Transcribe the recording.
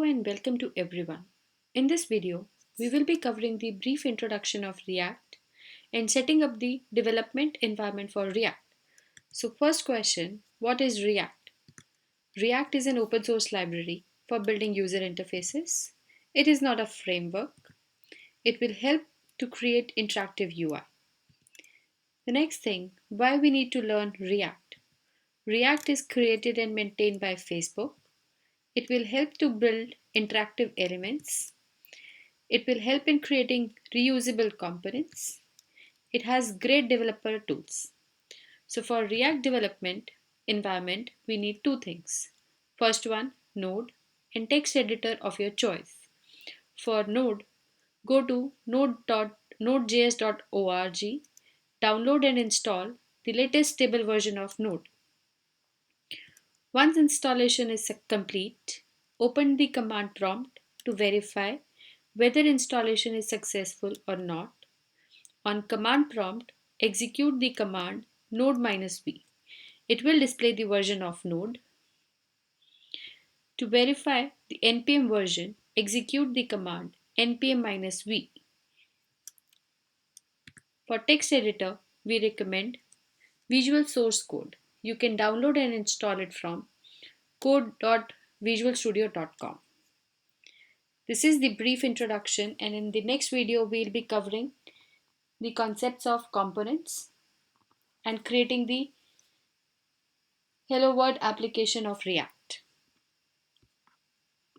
And welcome to everyone. In this video, we will be covering the brief introduction of React and setting up the development environment for React. So first question, what is React? React is an open source library for building user interfaces. It is not a framework. It will help to create interactive UI. The next thing, why we need to learn React. React is created and maintained by Facebook. It will help to build interactive elements. It will help in creating reusable components. It has great developer tools. So for React development environment, we need two things. First one, Node and text editor of your choice. For Node, go to node.nodejs.org, download and install the latest stable version of Node. Once installation is complete, open the command prompt to verify whether installation is successful or not. On command prompt, execute the command node-v. It will display the version of Node. To verify the npm version, execute the command npm-v. For text editor, we recommend Visual Source Code. You can download and install it from code.visualstudio.com. This is the brief introduction, and in the next video, we'll be covering the concepts of components and creating the Hello World application of React.